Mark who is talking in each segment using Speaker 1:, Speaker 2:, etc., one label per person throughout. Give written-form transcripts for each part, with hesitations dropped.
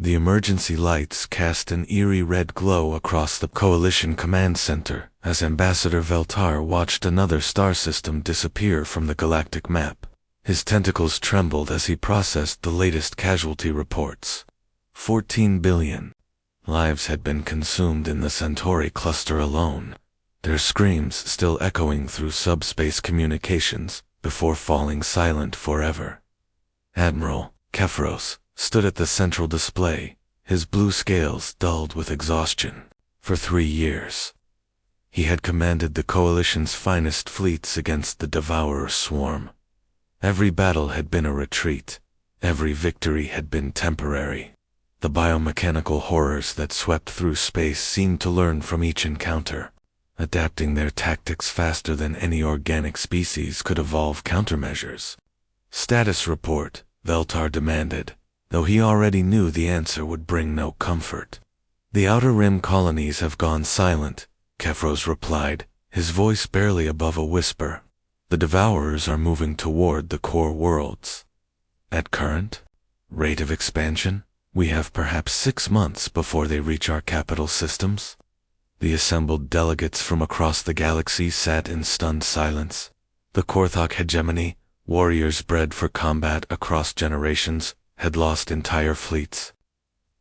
Speaker 1: The emergency lights cast an eerie red glow across the Coalition Command Center as Ambassador Veltar watched another star system disappear from the galactic map. His tentacles trembled as he processed the latest casualty reports. 14 billion lives had been consumed in the Centauri cluster alone, their screams still echoing through subspace communications before falling silent forever. Admiral Kefros stood at the central display, his blue scales dulled with exhaustion. For 3 years, he had commanded the Coalition's finest fleets against the Devourer swarm. Every battle had been a retreat. Every victory had been temporary. The biomechanical horrors that swept through space seemed to learn from each encounter, adapting their tactics faster than any organic species could evolve countermeasures. Status report, Veltar demanded, though he already knew the answer would bring no comfort. The Outer Rim colonies have gone silent, Kefros replied, his voice barely above a whisper. The Devourers are moving toward the core worlds. At current rate of expansion, we have perhaps 6 months before they reach our capital systems. The assembled delegates from across the galaxy sat in stunned silence. The Korthok hegemony, warriors bred for combat across generations, had lost entire fleets.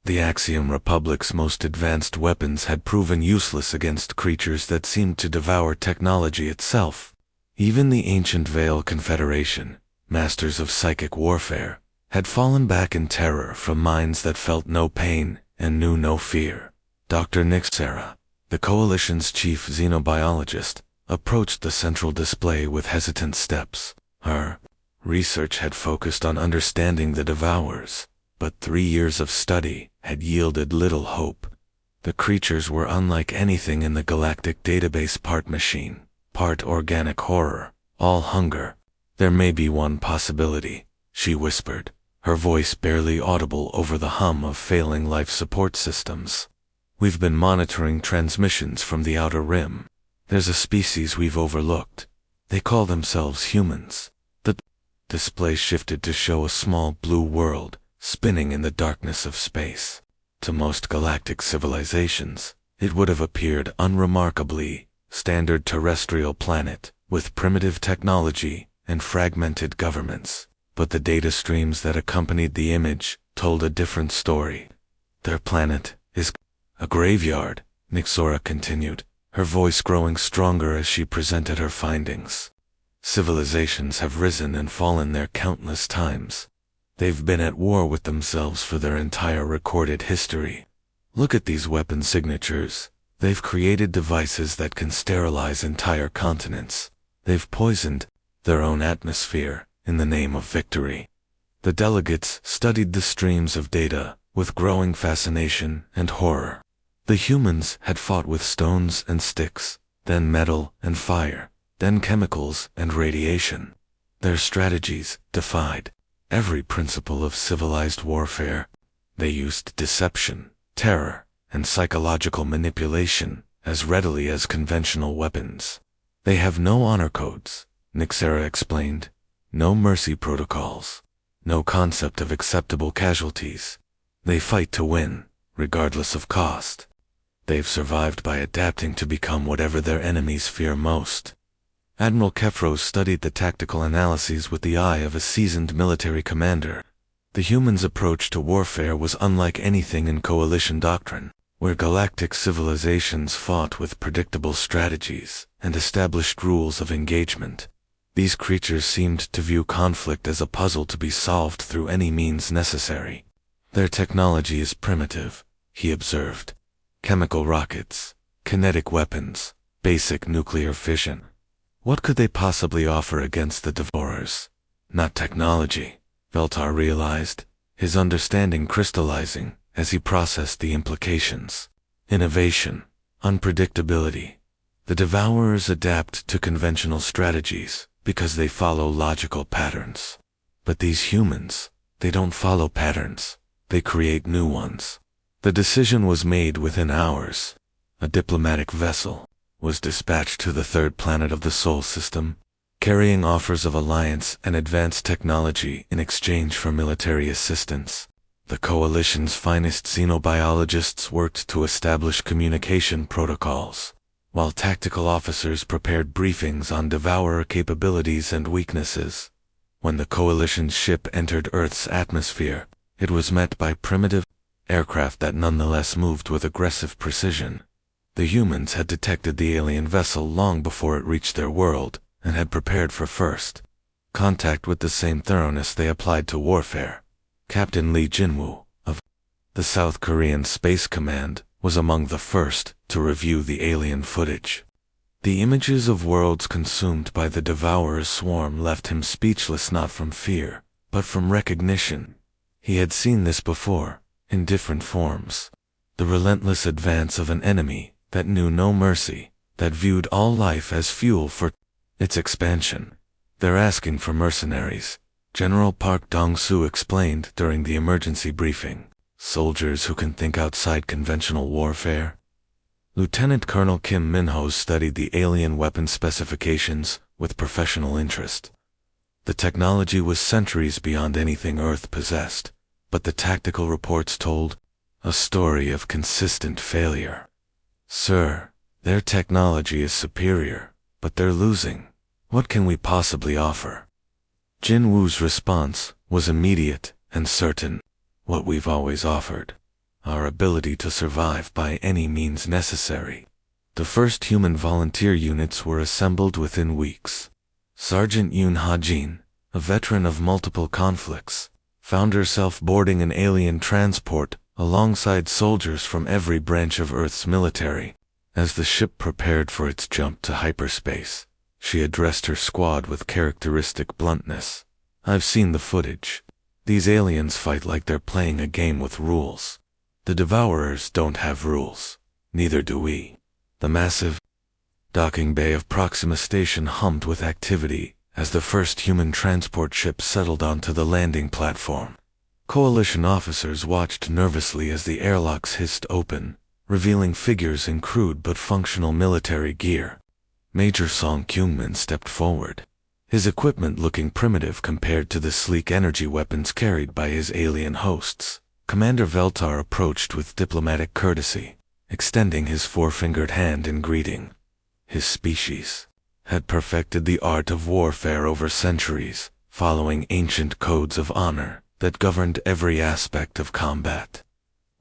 Speaker 1: The Axiom Republic's most advanced weapons had proven useless against creatures that seemed to devour technology itself. Even the ancient Veil Confederation, masters of psychic warfare, had fallen back in terror from minds that felt no pain and knew no fear. Dr. Nixera, the Coalition's chief xenobiologist, approached the central display with hesitant steps. Her research had focused on understanding the Devourers, but 3 years of study had yielded little hope. The creatures were unlike anything in the galactic database, part machine, part organic horror, all hunger. There may be one possibility, she whispered, her voice barely audible over the hum of failing life support systems. We've been monitoring transmissions from the Outer Rim. There's a species we've overlooked. They call themselves humans. The display shifted to show a small blue world, spinning in the darkness of space. To most galactic civilizations, it would have appeared unremarkably standard terrestrial planet, with primitive technology and fragmented governments. But the data streams that accompanied the image told a different story. Their planet is a graveyard, Nixora continued, her voice growing stronger as she presented her findings. Civilizations have risen and fallen there countless times. They've been at war with themselves for their entire recorded history. Look at these weapon signatures. They've created devices that can sterilize entire continents. They've poisoned their own atmosphere in the name of victory. The delegates studied the streams of data with growing fascination and horror. The humans had fought with stones and sticks, then metal and fire, then chemicals and radiation. Their strategies defied every principle of civilized warfare. They used deception, terror, and psychological manipulation as readily as conventional weapons. They have no honor codes, Nixera explained, no mercy protocols, no concept of acceptable casualties. They fight to win, regardless of cost. They've survived by adapting to become whatever their enemies fear most. Admiral Kefros studied the tactical analyses with the eye of a seasoned military commander. The humans' approach to warfare was unlike anything in Coalition doctrine, where galactic civilizations fought with predictable strategies and established rules of engagement. These creatures seemed to view conflict as a puzzle to be solved through any means necessary. Their technology is primitive, he observed. Chemical rockets, kinetic weapons, basic nuclear fission. What could they possibly offer against the Devourers? Not technology, Veltar realized, his understanding crystallizing as he processed the implications. Innovation, unpredictability. The Devourers adapt to conventional strategies because they follow logical patterns. But these humans, they don't follow patterns, they create new ones. The decision was made within hours. A diplomatic vessel was dispatched to the third planet of the Sol system, carrying offers of alliance and advanced technology in exchange for military assistance. The Coalition's finest xenobiologists worked to establish communication protocols, while tactical officers prepared briefings on Devourer capabilities and weaknesses. When the Coalition's ship entered Earth's atmosphere, it was met by primitive aircraft that nonetheless moved with aggressive precision. The humans had detected the alien vessel long before it reached their world, and had prepared for first contact with the same thoroughness they applied to warfare. Captain Lee Jinwoo, of the South Korean Space Command, was among the first to review the alien footage. The images of worlds consumed by the Devourer's swarm left him speechless, not from fear, but from recognition. He had seen this before, in different forms. The relentless advance of an enemy that knew no mercy, that viewed all life as fuel for its expansion. "They're asking for mercenaries," General Park Dong-soo explained during the emergency briefing. "Soldiers who can think outside conventional warfare." Lieutenant Colonel Kim Min-ho studied the alien weapon specifications with professional interest. The technology was centuries beyond anything Earth possessed, but the tactical reports told a story of consistent failure. "Sir, their technology is superior, but they're losing. What can we possibly offer?" Jin Woo's response was immediate and certain. "What we've always offered. Our ability to survive by any means necessary." The first human volunteer units were assembled within weeks. Sergeant Yoon Ha-jin, a veteran of multiple conflicts, found herself boarding an alien transport alongside soldiers from every branch of Earth's military. As the ship prepared for its jump to hyperspace, she addressed her squad with characteristic bluntness. "I've seen the footage. These aliens fight like they're playing a game with rules. The Devourers don't have rules. Neither do we." The massive docking bay of Proxima Station hummed with activity as the first human transport ship settled onto the landing platform. Coalition officers watched nervously as the airlocks hissed open, revealing figures in crude but functional military gear. Major Song Kyungmin stepped forward, his equipment looking primitive compared to the sleek energy weapons carried by his alien hosts. Commander Veltar approached with diplomatic courtesy, extending his four-fingered hand in greeting. His species had perfected the art of warfare over centuries, following ancient codes of honor that governed every aspect of combat.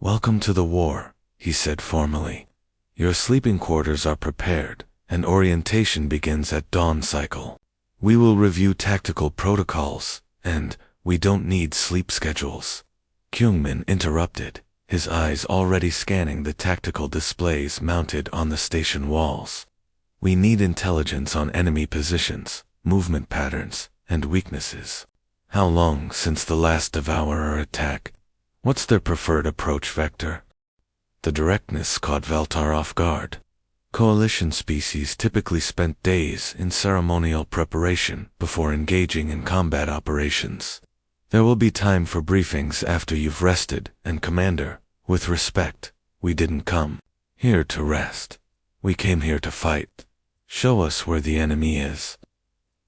Speaker 1: "Welcome to the war," he said formally. "Your sleeping quarters are prepared, and orientation begins at dawn cycle. We will review tactical protocols, and we don't need sleep schedules." Kyungmin interrupted, his eyes already scanning the tactical displays mounted on the station walls. "We need intelligence on enemy positions, movement patterns, and weaknesses. How long since the last Devourer attack? What's their preferred approach vector?" The directness caught Veltar off guard. Coalition species typically spent days in ceremonial preparation before engaging in combat operations. "There will be time for briefings after you've rested, and Commander, with respect, we didn't come here to rest. We came here to fight. Show us where the enemy is."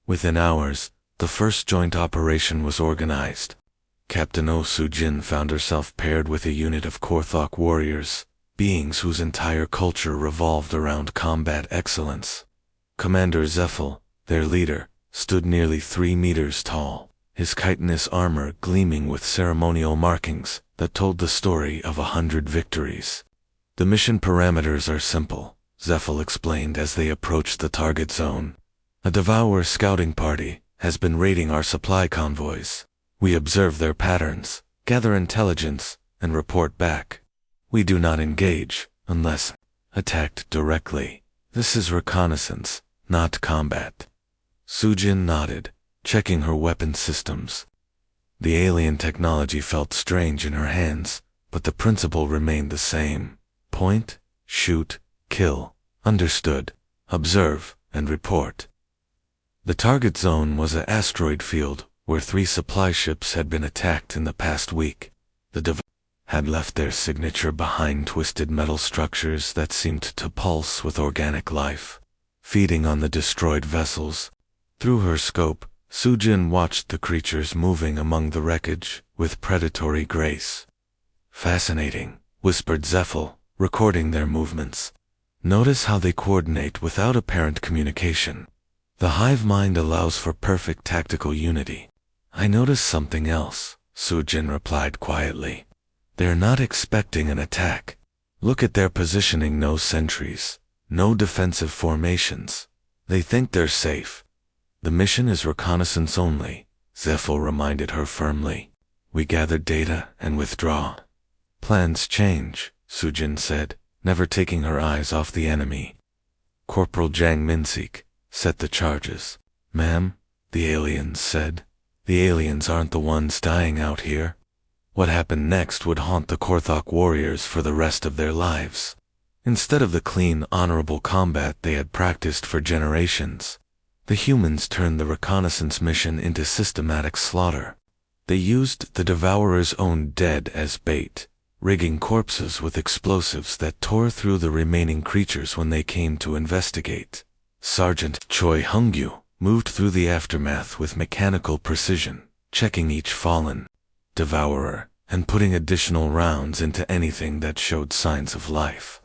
Speaker 1: Within hours, the first joint operation was organized. Captain Oh Soo-jin found herself paired with a unit of Korthok warriors, beings whose entire culture revolved around combat excellence. Commander Zeffel, their leader, stood nearly 3 meters tall, his chitinous armor gleaming with ceremonial markings that told the story of 100 victories. "The mission parameters are simple," Zeffel explained as they approached the target zone. "A Devourer scouting party has been raiding our supply convoys. We observe their patterns, gather intelligence, and report back. We do not engage unless attacked directly. This is reconnaissance, not combat." Soo-jin nodded, checking her weapon systems. The alien technology felt strange in her hands, but the principle remained the same. Point, shoot, kill. Understood. Observe, and report. The target zone was an asteroid field where 3 supply ships had been attacked in the past week. The Dev had left their signature behind twisted metal structures that seemed to pulse with organic life, feeding on the destroyed vessels. Through her scope, Soo-jin watched the creatures moving among the wreckage with predatory grace. Fascinating, whispered Zephyl, recording their movements. Notice how they coordinate without apparent communication. The hive mind allows for perfect tactical unity. I noticed something else, Sujin replied quietly. They're not expecting an attack. Look at their positioning, no sentries, no defensive formations. They think they're safe. The mission is reconnaissance only, Zephyl reminded her firmly. We gather data and withdraw. Plans change, Sujin said, never taking her eyes off the enemy. Corporal Jang Minsik, set the charges. Ma'am, the aliens said. The aliens aren't the ones dying out here. What happened next would haunt the Korthok warriors for the rest of their lives. Instead of the clean, honorable combat they had practiced for generations, the humans turned the reconnaissance mission into systematic slaughter. They used the Devourer's own dead as bait, rigging corpses with explosives that tore through the remaining creatures when they came to investigate. Sergeant Choi Hungyu moved through the aftermath with mechanical precision, checking each fallen Devourer and putting additional rounds into anything that showed signs of life.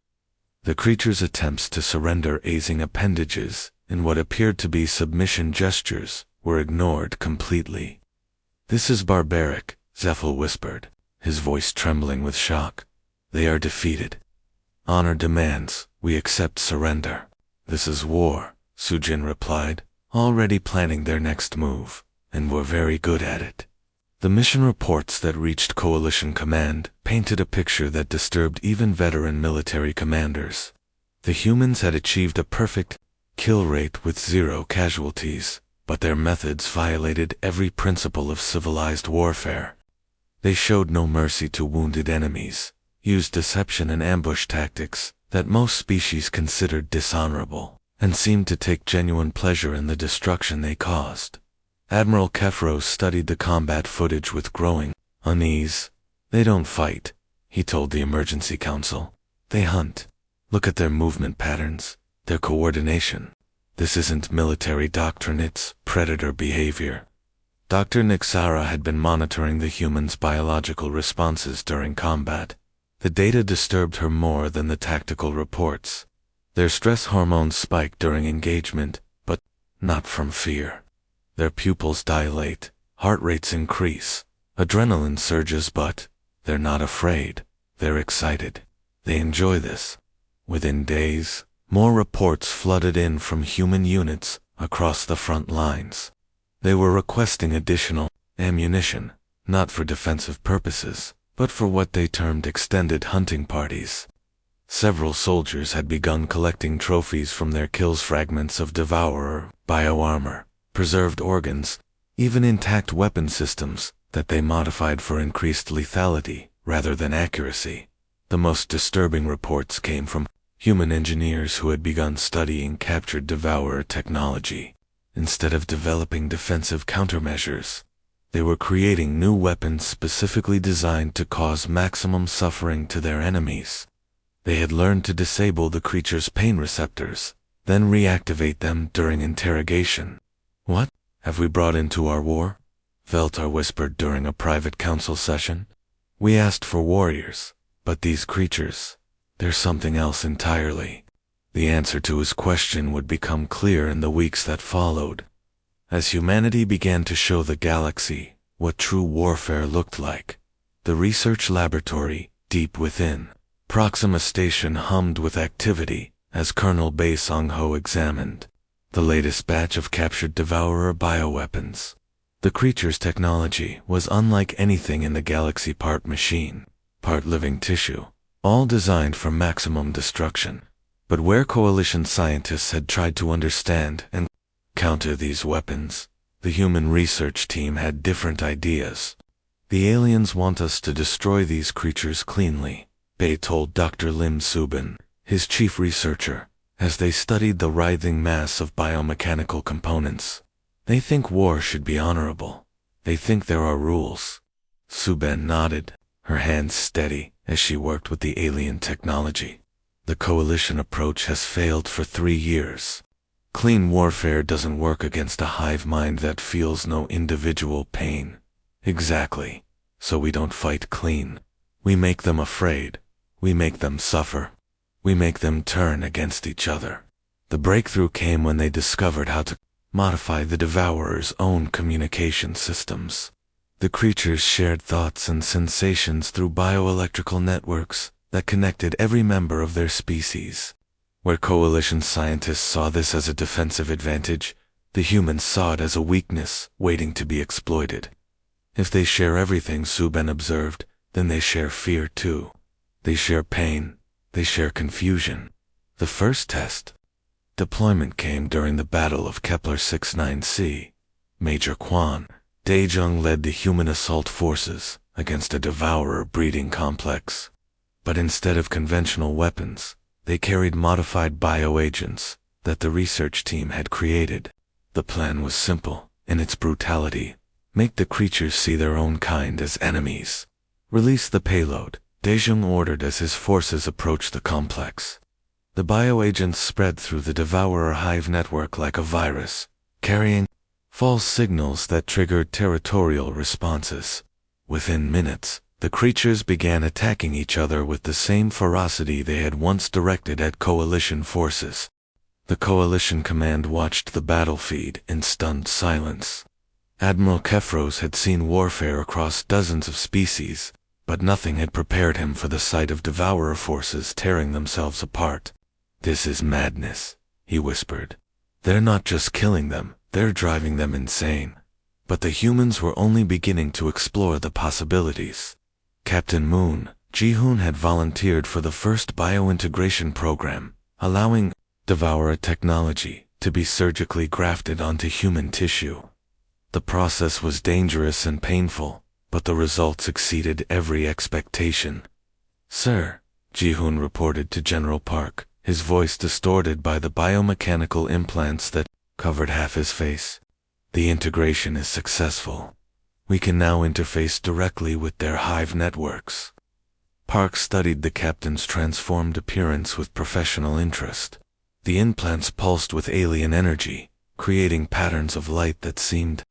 Speaker 1: The creature's attempts to surrender aising appendages in what appeared to be submission gestures were ignored completely. This is barbaric, Zephyl whispered, his voice trembling with shock. They are defeated. Honor demands we accept surrender. This is war, Sujin replied, already planning their next move, and we're very good at it. The mission reports that reached Coalition Command painted a picture that disturbed even veteran military commanders. The humans had achieved a perfect kill rate with 0 casualties, but their methods violated every principle of civilized warfare. They showed no mercy to wounded enemies, used deception and ambush tactics that most species considered dishonorable, and seemed to take genuine pleasure in the destruction they caused. Admiral Kefros studied the combat footage with growing unease. They don't fight, he told the Emergency Council. They hunt. Look at their movement patterns, their coordination. This isn't military doctrine, it's predator behavior. Dr. Nixara had been monitoring the humans' biological responses during combat. The data disturbed her more than the tactical reports. Their stress hormones spike during engagement, but not from fear. Their pupils dilate, heart rates increase, adrenaline surges, but they're not afraid. They're excited. They enjoy this. Within days, more reports flooded in from human units across the front lines. They were requesting additional ammunition, not for defensive purposes, but for what they termed extended hunting parties. Several soldiers had begun collecting trophies from their kills, fragments of Devourer, bioarmor, preserved organs, even intact weapon systems that they modified for increased lethality rather than accuracy. The most disturbing reports came from human engineers who had begun studying captured Devourer technology. Instead of developing defensive countermeasures, they were creating new weapons specifically designed to cause maximum suffering to their enemies. They had learned to disable the creature's pain receptors, then reactivate them during interrogation. What have we brought into our war? Veltar whispered during a private council session. We asked for warriors, but these creatures, they're something else entirely. The answer to his question would become clear in the weeks that followed. As humanity began to show the galaxy what true warfare looked like, the research laboratory, deep within Proxima Station hummed with activity as Colonel Bei Song-ho examined the latest batch of captured Devourer bioweapons. The creature's technology was unlike anything in the galaxy, part machine, part living tissue, all designed for maximum destruction. But where Coalition scientists had tried to understand and counter these weapons, the human research team had different ideas. The aliens want us to destroy these creatures cleanly, Bei told Dr. Lim Subin, his chief researcher, as they studied the writhing mass of biomechanical components. They think war should be honorable. They think there are rules. Subin nodded, her hands steady as she worked with the alien technology. The Coalition approach has failed for 3 years. Clean warfare doesn't work against a hive mind that feels no individual pain. Exactly. So we don't fight clean. We make them afraid. We make them suffer. We make them turn against each other. The breakthrough came when they discovered how to modify the Devourer's own communication systems. The creatures shared thoughts and sensations through bioelectrical networks that connected every member of their species. Where Coalition scientists saw this as a defensive advantage, the humans saw it as a weakness waiting to be exploited. If they share everything Suben observed, then they share fear too. They share pain. They share confusion. The first test deployment came during the Battle of Kepler 69c. Major Quan Daejung led the human assault forces against a Devourer breeding complex. But instead of conventional weapons, they carried modified bioagents that the research team had created. The plan was simple in its brutality. Make the creatures see their own kind as enemies. Release the payload, Daejung ordered as his forces approached the complex. The bioagents spread through the Devourer hive network like a virus, carrying false signals that triggered territorial responses. Within minutes, the creatures began attacking each other with the same ferocity they had once directed at Coalition forces. The Coalition command watched the battlefield in stunned silence. Admiral Kefros had seen warfare across dozens of species, but nothing had prepared him for the sight of Devourer forces tearing themselves apart. "This is madness," he whispered. "They're not just killing them, they're driving them insane." But the humans were only beginning to explore the possibilities. Captain Moon Ji-hoon had volunteered for the first biointegration program, allowing Devourer technology to be surgically grafted onto human tissue. The process was dangerous and painful, but the results exceeded every expectation. "Sir," Ji-hoon reported to General Park, his voice distorted by the biomechanical implants that covered half his face. "The integration is successful. We can now interface directly with their hive networks." Park studied the captain's transformed appearance with professional interest. The implants pulsed with alien energy, creating patterns of light that seemed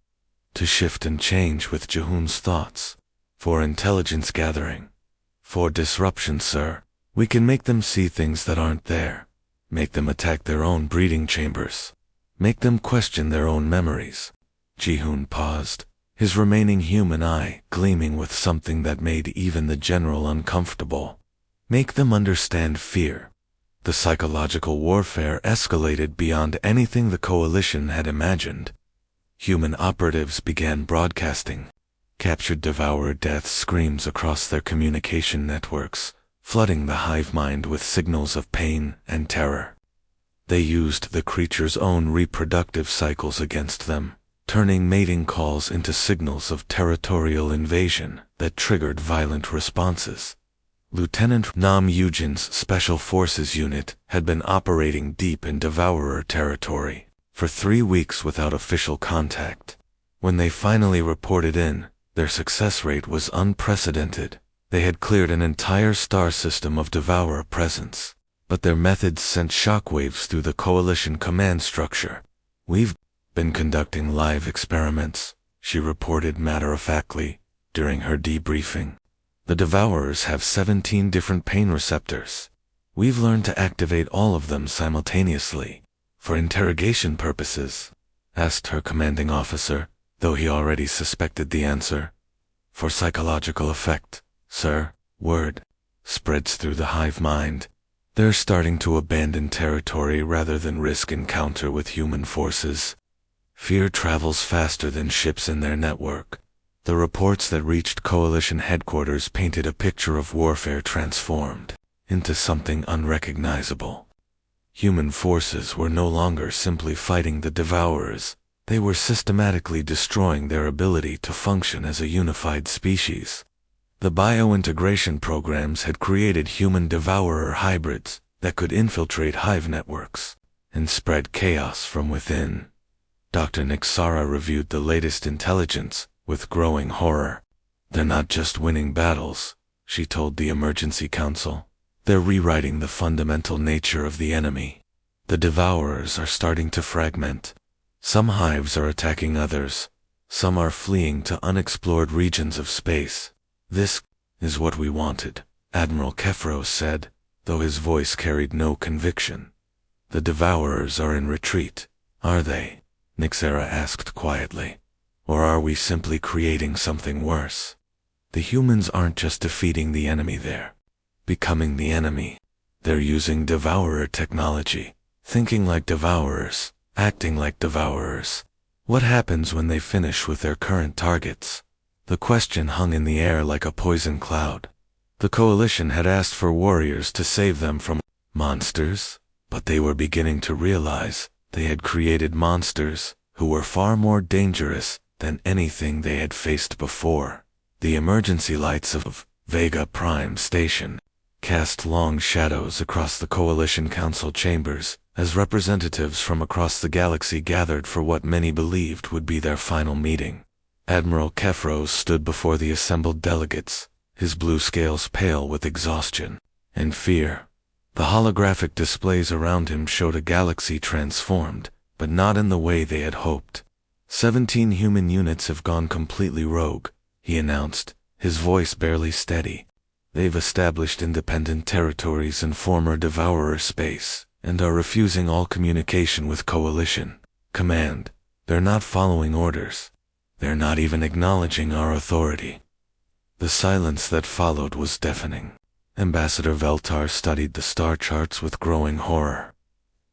Speaker 1: to shift and change with Ji-hoon's thoughts. "For intelligence gathering. For disruption, sir. We can make them see things that aren't there. Make them attack their own breeding chambers. Make them question their own memories." Ji-hoon paused, his remaining human eye gleaming with something that made even the general uncomfortable. "Make them understand fear." The psychological warfare escalated beyond anything the Coalition had imagined. Human operatives began broadcasting captured Devourer death screams across their communication networks, flooding the hive mind with signals of pain and terror. They used the creature's own reproductive cycles against them, turning mating calls into signals of territorial invasion that triggered violent responses. Lieutenant Nam Yujin's Special Forces unit had been operating deep in Devourer territory for 3 weeks without official contact. When they finally reported in, their success rate was unprecedented. They had cleared an entire star system of Devourer presence, but their methods sent shockwaves through the Coalition command structure. "We've been conducting live experiments," she reported matter-of-factly during her debriefing. "The Devourers have 17 different pain receptors. We've learned to activate all of them simultaneously." "For interrogation purposes?" asked her commanding officer, though he already suspected the answer. "For psychological effect, sir." Word spreads through the hive mind. They're starting to abandon territory rather than risk encounter with human forces. Fear travels faster than ships in their network. The reports that reached Coalition headquarters painted a picture of warfare transformed into something unrecognizable. Human forces were no longer simply fighting the Devourers. They were systematically destroying their ability to function as a unified species. The biointegration programs had created human Devourer hybrids that could infiltrate hive networks and spread chaos from within. Dr. Nixara reviewed the latest intelligence with growing horror. "They're not just winning battles," she told the Emergency Council. "They're rewriting the fundamental nature of the enemy. The Devourers are starting to fragment. Some hives are attacking others. Some are fleeing to unexplored regions of space. This is what we wanted, Admiral Kefros said, though his voice carried no conviction. The Devourers are in retreat, are they? Nixera asked quietly. Or are we simply creating something worse? The humans aren't just defeating the enemy, they're becoming the enemy. They're using Devourer technology, thinking like Devourers, acting like Devourers. What happens when they finish with their current targets? The question hung in the air like a poison cloud. The Coalition had asked for warriors to save them from monsters, but they were beginning to realize they had created monsters who were far more dangerous than anything they had faced before. The emergency lights of Vega Prime Station cast long shadows across the Coalition Council chambers as representatives from across the galaxy gathered for what many believed would be their final meeting. Admiral Kefros stood before the assembled delegates, his blue scales pale with exhaustion and fear. The holographic displays around him showed a galaxy transformed, but not in the way they had hoped. 17 human units have gone completely rogue, he announced, his voice barely steady. They've established independent territories in former Devourer space, and are refusing all communication with Coalition Command. They're not following orders. They're not even acknowledging our authority. The silence that followed was deafening. Ambassador Veltar studied the star charts with growing horror.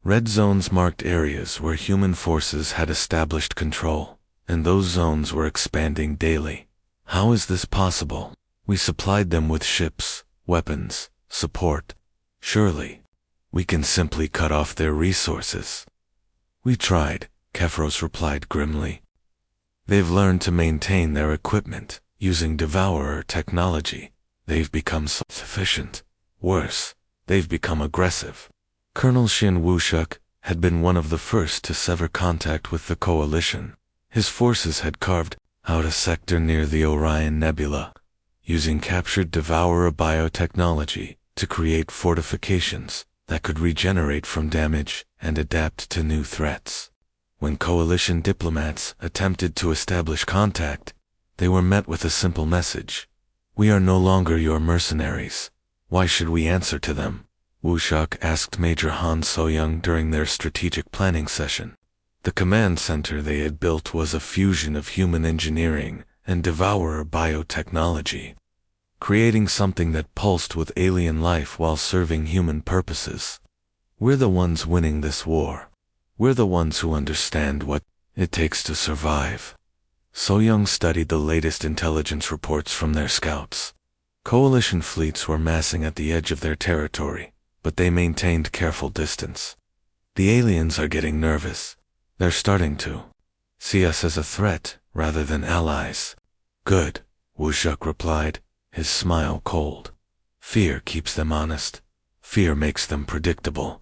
Speaker 1: Red zones marked areas where human forces had established control, and those zones were expanding daily. How is this possible? We supplied them with ships, weapons, support. Surely, we can simply cut off their resources. We tried, Kefros replied grimly. They've learned to maintain their equipment, using Devourer technology. They've become sufficient. Worse, they've become aggressive. Colonel Shin Wushuk had been one of the first to sever contact with the Coalition. His forces had carved out a sector near the Orion Nebula, using captured Devourer biotechnology to create fortifications that could regenerate from damage and adapt to new threats. When Coalition diplomats attempted to establish contact, they were met with a simple message. We are no longer your mercenaries. Why should we answer to them? Wushuk asked Major Han So-young during their strategic planning session. The command center they had built was a fusion of human engineering and Devourer biotechnology, creating something that pulsed with alien life while serving human purposes. We're the ones winning this war. We're the ones who understand what it takes to survive. So-young studied the latest intelligence reports from their scouts. Coalition fleets were massing at the edge of their territory, but they maintained careful distance. The aliens are getting nervous. They're starting to see us as a threat rather than allies. Good, Wushuk replied, his smile cold. Fear keeps them honest. Fear makes them predictable.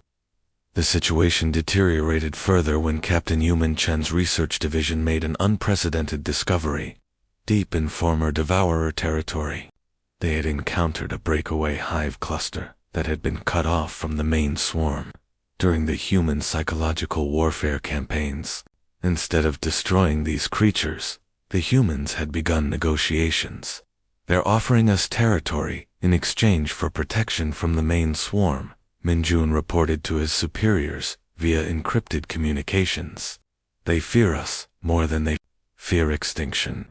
Speaker 1: The situation deteriorated further when Captain Yuman Chen's research division made an unprecedented discovery. Deep in former Devourer territory, they had encountered a breakaway hive cluster that had been cut off from the main swarm during the human psychological warfare campaigns. Instead of destroying these creatures, the humans had begun negotiations. They're offering us territory in exchange for protection from the main swarm, Minjun reported to his superiors via encrypted communications. They fear us more than they fear extinction.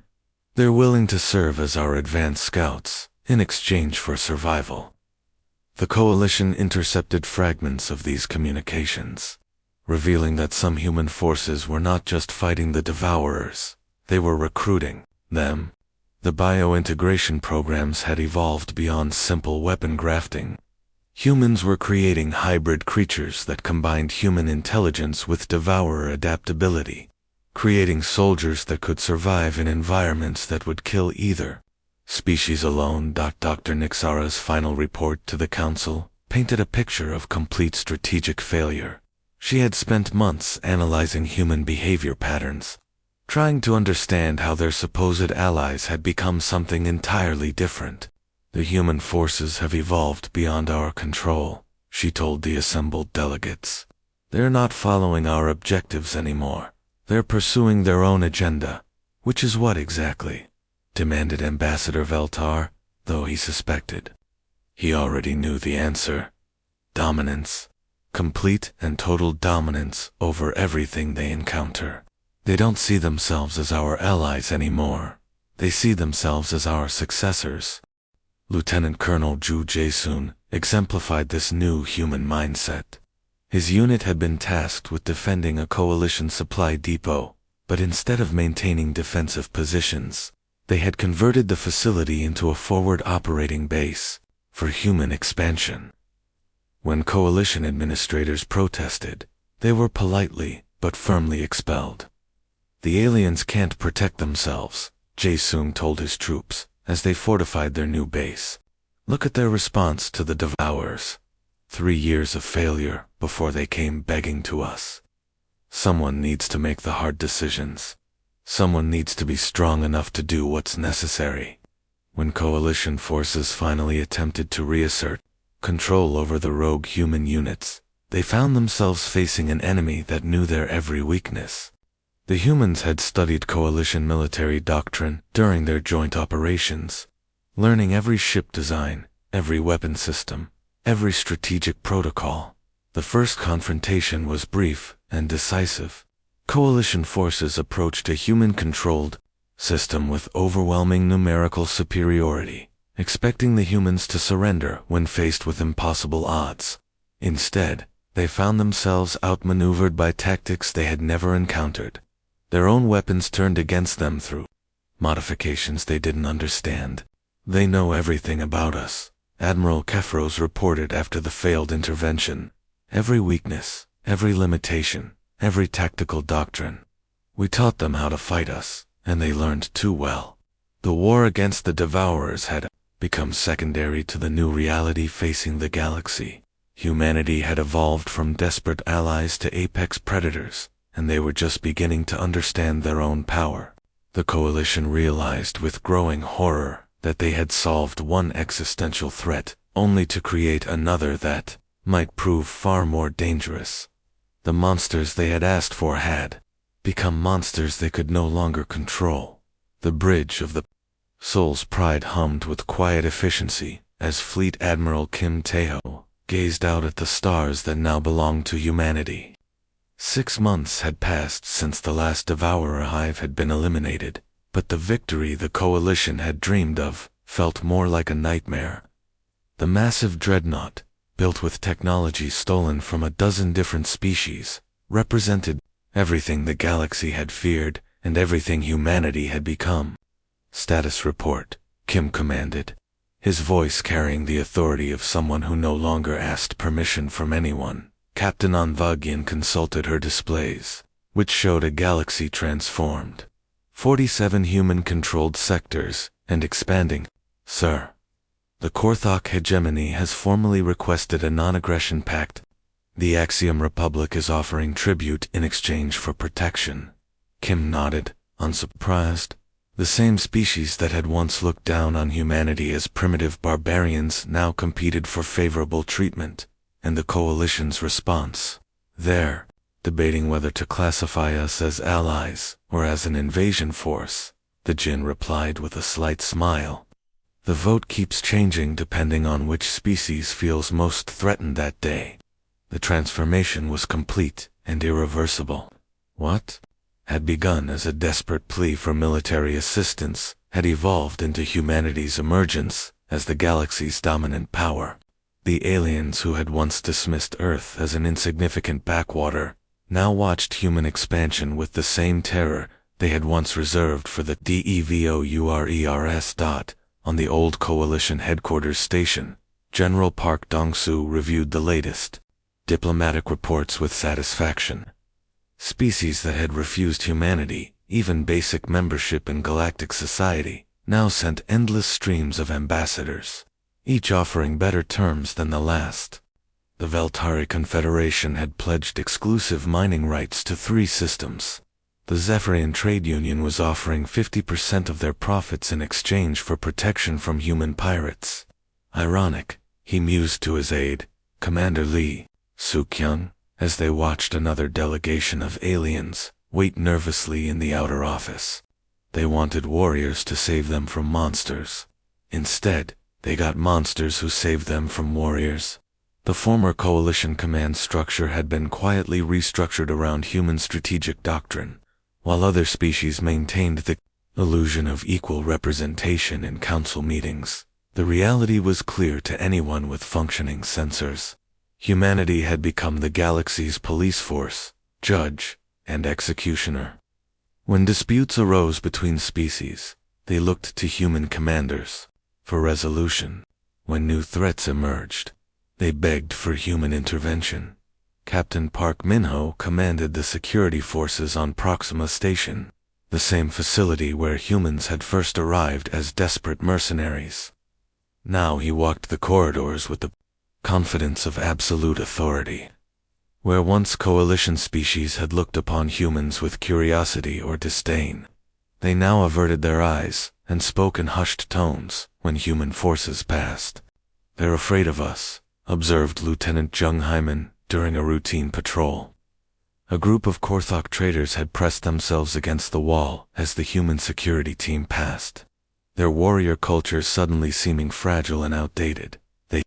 Speaker 1: They're willing to serve as our advanced scouts in exchange for survival. The Coalition intercepted fragments of these communications, revealing that some human forces were not just fighting the Devourers, they were recruiting them. The biointegration programs had evolved beyond simple weapon grafting. Humans were creating hybrid creatures that combined human intelligence with Devourer adaptability, creating soldiers that could survive in environments that would kill either species alone. Dr. Nixara's final report to the Council painted a picture of complete strategic failure. She had spent months analyzing human behavior patterns, trying to understand how their supposed allies had become something entirely different. The human forces have evolved beyond our control, she told the assembled delegates. They're not following our objectives anymore. They're pursuing their own agenda. Which is what exactly? Demanded Ambassador Veltar, though he suspected. He already knew the answer. Dominance. Complete and total dominance over everything they encounter. They don't see themselves as our allies anymore. They see themselves as our successors. Lieutenant Colonel Ju Jae-sun exemplified this new human mindset. His unit had been tasked with defending a coalition supply depot, but instead of maintaining defensive positions, they had converted the facility into a forward operating base for human expansion. When coalition administrators protested, they were politely but firmly expelled. The aliens can't protect themselves, Jae-sung told his troops as they fortified their new base. Look at their response to the Devourers. 3 years of failure before they came begging to us. Someone needs to make the hard decisions. Someone needs to be strong enough to do what's necessary. When coalition forces finally attempted to reassert control over the rogue human units, they found themselves facing an enemy that knew their every weakness. The humans had studied coalition military doctrine during their joint operations, learning every ship design, every weapon system, every strategic protocol. The first confrontation was brief and decisive. Coalition forces approached a human-controlled system with overwhelming numerical superiority, expecting the humans to surrender when faced with impossible odds. Instead, they found themselves outmaneuvered by tactics they had never encountered. Their own weapons turned against them through modifications they didn't understand. They know everything about us, Admiral Kefros reported after the failed intervention. Every weakness, every limitation, every tactical doctrine. We taught them how to fight us, and they learned too well. The war against the Devourers had become secondary to the new reality facing the galaxy. Humanity had evolved from desperate allies to apex predators, and they were just beginning to understand their own power. The coalition realized with growing horror that they had solved one existential threat, only to create another that might prove far more dangerous. The monsters they had asked for had become monsters they could no longer control. The bridge of the Soul's Pride hummed with quiet efficiency as Fleet Admiral Kim Tae-ho gazed out at the stars that now belonged to humanity. 6 months had passed since the last Devourer hive had been eliminated, but the victory the coalition had dreamed of felt more like a nightmare. The massive dreadnought, built with technology stolen from a dozen different species, represented everything the galaxy had feared and everything humanity had become. Status report, Kim commanded, his voice carrying the authority of someone who no longer asked permission from anyone. Captain Anvagyan consulted her displays, which showed a galaxy transformed. 47 human-controlled sectors, and expanding. Sir, the Korthok hegemony has formally requested a non-aggression pact. The Axiom Republic is offering tribute in exchange for protection. Kim nodded, unsurprised. The same species that had once looked down on humanity as primitive barbarians now competed for favorable treatment, and the coalition's response. They're debating whether to classify us as allies or as an invasion force, the Jinn replied with a slight smile. The vote keeps changing depending on which species feels most threatened that day. The transformation was complete and irreversible. What had begun as a desperate plea for military assistance had evolved into humanity's emergence as the galaxy's dominant power. The aliens who had once dismissed Earth as an insignificant backwater now watched human expansion with the same terror they had once reserved for the DEVOURERS. On the old coalition headquarters station, General Park Dong-soo reviewed the latest diplomatic reports with satisfaction. Species that had refused humanity, even basic membership in galactic society, now sent endless streams of ambassadors, each offering better terms than the last. The Veltari Confederation had pledged exclusive mining rights to 3 systems. The Zephyrian Trade Union was offering 50% of their profits in exchange for protection from human pirates. Ironic, he mused to his aide, Commander Lee Soo-kyung, as they watched another delegation of aliens wait nervously in the outer office. They wanted warriors to save them from monsters. Instead, they got monsters who saved them from warriors. The former coalition command structure had been quietly restructured around human strategic doctrine, while other species maintained the illusion of equal representation in council meetings. The reality was clear to anyone with functioning sensors. Humanity had become the galaxy's police force, judge, and executioner. When disputes arose between species, they looked to human commanders for resolution. When new threats emerged, they begged for human intervention. Captain Park Minho commanded the security forces on Proxima Station, the same facility where humans had first arrived as desperate mercenaries. Now he walked the corridors with the confidence of absolute authority. Where once coalition species had looked upon humans with curiosity or disdain, they now averted their eyes and spoke in hushed tones when human forces passed. "They're afraid of us," observed Lieutenant Jung Hyman during a routine patrol. A group of Korthok traders had pressed themselves against the wall as the human security team passed, their warrior culture suddenly seeming fragile and outdated. "They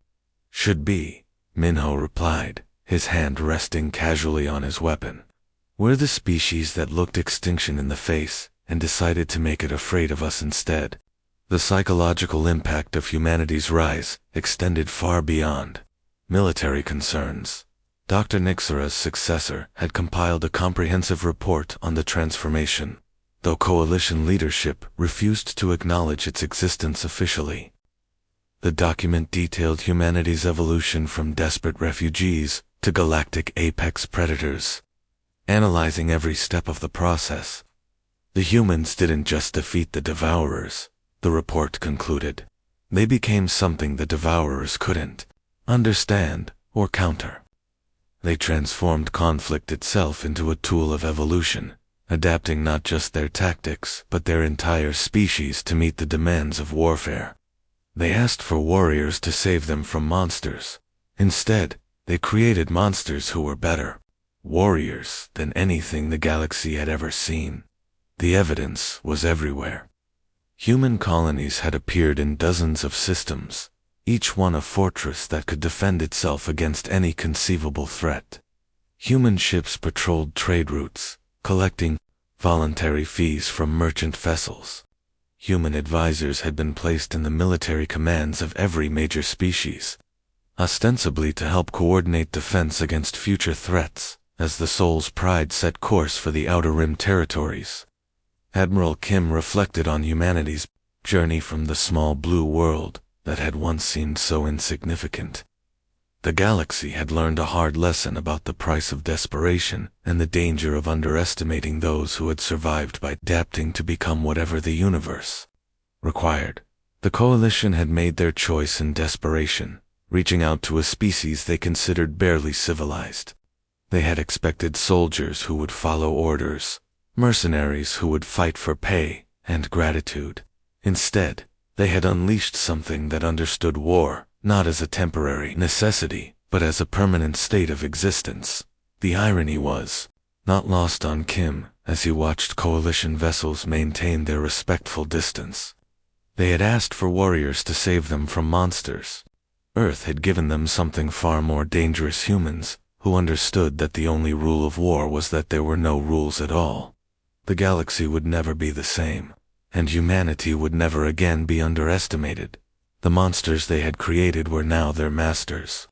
Speaker 1: should be," Minho replied, his hand resting casually on his weapon. "We're the species that looked extinction in the face and decided to make it afraid of us instead." The psychological impact of humanity's rise extended far beyond military concerns. Dr. Nixera's successor had compiled a comprehensive report on the transformation, though coalition leadership refused to acknowledge its existence officially. The document detailed humanity's evolution from desperate refugees to galactic apex predators, analyzing every step of the process. The humans didn't just defeat the Devourers, the report concluded. They became something the Devourers couldn't understand or counter. They transformed conflict itself into a tool of evolution, adapting not just their tactics but their entire species to meet the demands of warfare. They asked for warriors to save them from monsters. Instead, they created monsters who were better warriors than anything the galaxy had ever seen. The evidence was everywhere. Human colonies had appeared in dozens of systems, each one a fortress that could defend itself against any conceivable threat. Human ships patrolled trade routes, collecting voluntary fees from merchant vessels. Human advisors had been placed in the military commands of every major species, ostensibly to help coordinate defense against future threats, as the Soul's Pride set course for the Outer Rim territories. Admiral Kim reflected on humanity's journey from the small blue world that had once seemed so insignificant. The galaxy had learned a hard lesson about the price of desperation and the danger of underestimating those who had survived by adapting to become whatever the universe required. The coalition had made their choice in desperation, reaching out to a species they considered barely civilized. They had expected soldiers who would follow orders, mercenaries who would fight for pay and gratitude. Instead, they had unleashed something that understood war, not as a temporary necessity, but as a permanent state of existence. The irony was not lost on Kim as he watched coalition vessels maintain their respectful distance. They had asked for warriors to save them from monsters. Earth had given them something far more dangerous: humans who understood that the only rule of war was that there were no rules at all. The galaxy would never be the same, and humanity would never again be underestimated. The monsters they had created were now their masters.